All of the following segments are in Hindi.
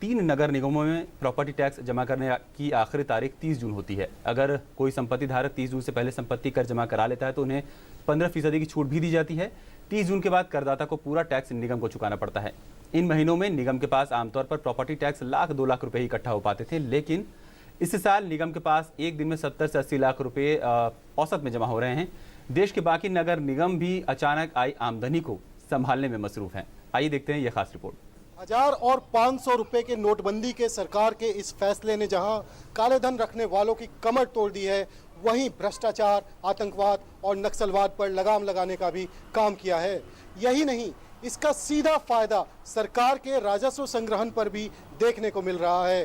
3 नगर निगमों में प्रॉपर्टी टैक्स जमा करने की आखिरी तारीख 30 जून होती है। अगर कोई संपत्ति धारक 30 जून से पहले संपत्ति कर जमा करा लेता है तो उन्हें 15% की छूट भी दी जाती है। 30 जून के बाद करदाता को पूरा टैक्स निगम को चुकाना पड़ता है। इन महीनों में निगम के पास आमतौर पर प्रॉपर्टी टैक्स लाख 2 लाख रुपए ही इकट्ठा हो पाते थे, लेकिन इस साल निगम के पास एक दिन में 70 से 80 लाख रुपए औसत में जमा हो रहे हैं। देश के बाकी नगर निगम भी अचानक आई आमदनी को संभालने में मसरूफ हैं। आइए देखते हैं यह खास रिपोर्ट। 1000 और 500 रुपए के नोटबंदी के सरकार के इस फैसले ने जहां काले धन रखने वालों की कमर तोड़ दी है, वहीं भ्रष्टाचार, आतंकवाद और नक्सलवाद पर लगाम लगाने का भी काम किया है। यही नहीं, इसका सीधा फायदा सरकार के राजस्व संग्रहण पर भी देखने को मिल रहा है।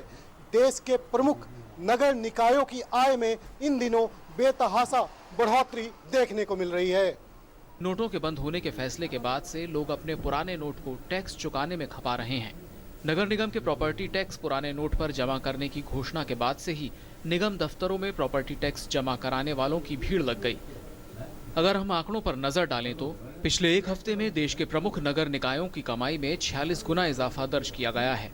देश के प्रमुख नगर निकायों की आय में इन दिनों बेतहाशा बढ़ोतरी देखने को मिल रही है। नोटों के बंद होने के फैसले के बाद से लोग अपने पुराने नोट को टैक्स चुकाने में खपा रहे हैं। नगर निगम के प्रॉपर्टी टैक्स पुराने नोट पर जमा करने की घोषणा के बाद से ही निगम दफ्तरों में प्रॉपर्टी टैक्स जमा कराने वालों की भीड़ लग गई। अगर हम आंकड़ों पर नजर डालें तो पिछले एक हफ्ते में देश के प्रमुख नगर निकायों की कमाई में 46 गुना इजाफा दर्ज किया गया है।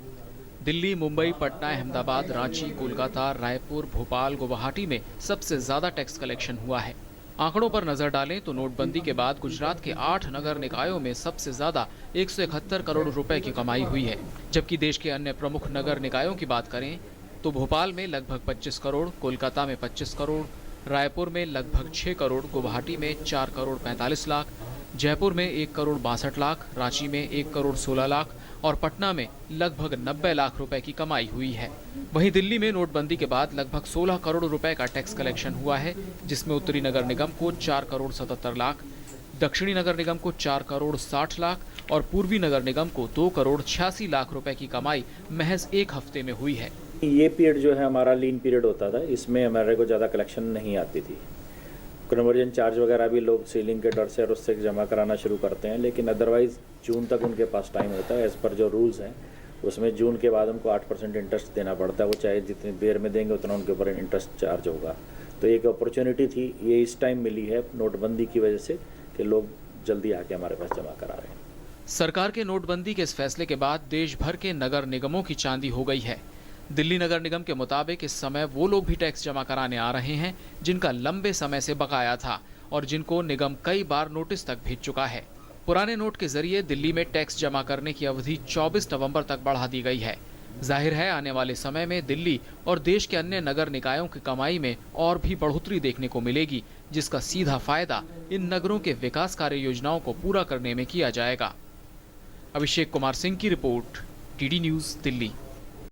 दिल्ली, मुंबई, पटना, अहमदाबाद, रांची, कोलकाता, रायपुर, भोपाल, गुवाहाटी में सबसे ज्यादा टैक्स कलेक्शन हुआ है। आंकड़ों पर नजर डालें तो नोटबंदी के बाद गुजरात के 8 नगर निकायों में सबसे ज्यादा 171 करोड़ रुपए की कमाई हुई है। जबकि देश के अन्य प्रमुख नगर निकायों की बात करें तो भोपाल में लगभग 25 करोड़, कोलकाता में 25 करोड़, रायपुर में लगभग 6 करोड़, गुवाहाटी में 4 करोड़ 45 लाख, जयपुर में 1 करोड़ 62 लाख, रांची में 1 करोड़ 16 लाख और पटना में लगभग 90 लाख रुपए की कमाई हुई है। वहीं दिल्ली में नोटबंदी के बाद लगभग 16 करोड़ रुपए का टैक्स कलेक्शन हुआ है, जिसमें उत्तरी नगर निगम को 4 करोड़ 77 लाख, दक्षिणी नगर निगम को 4 करोड़ 60 लाख और पूर्वी नगर निगम को 2 करोड़ 86 लाख रुपए की कमाई महज एक हफ्ते में हुई है। ये पीरियड जो है हमारा लीन पीरियड होता था, इसमें हमारे को ज़्यादा कलेक्शन नहीं आती थी। कन्वर्जन चार्ज वगैरह भी लोग सीलिंग के डर से और उससे जमा कराना शुरू करते हैं, लेकिन अदरवाइज जून तक उनके पास टाइम होता है। एज़ पर जो रूल्स हैं उसमें जून के बाद उनको 8% इंटरेस्ट देना पड़ता है। वो चाहे जितनी देर में देंगे उतना उनके ऊपर इंटरेस्ट चार्ज होगा। तो एक अपॉर्चुनिटी थी, ये इस टाइम मिली है नोटबंदी की वजह से कि लोग जल्दी आके हमारे पास जमा करा रहे हैं। सरकार के नोटबंदी के इस फैसले के बाद देश भर के नगर निगमों की चांदी हो गई है। दिल्ली नगर निगम के मुताबिक इस समय वो लोग भी टैक्स जमा कराने आ रहे हैं जिनका लंबे समय से बकाया था और जिनको निगम कई बार नोटिस तक भेज चुका है। पुराने नोट के जरिए दिल्ली में टैक्स जमा करने की अवधि 24 नवंबर तक बढ़ा दी गई है। जाहिर है आने वाले समय में दिल्ली और देश के अन्य नगर निकायों की कमाई में और भी बढ़ोतरी देखने को मिलेगी, जिसका सीधा फायदा इन नगरों के विकास कार्य योजनाओं को पूरा करने में किया जाएगा। अभिषेक कुमार सिंह की रिपोर्ट, टीडी न्यूज़, दिल्ली।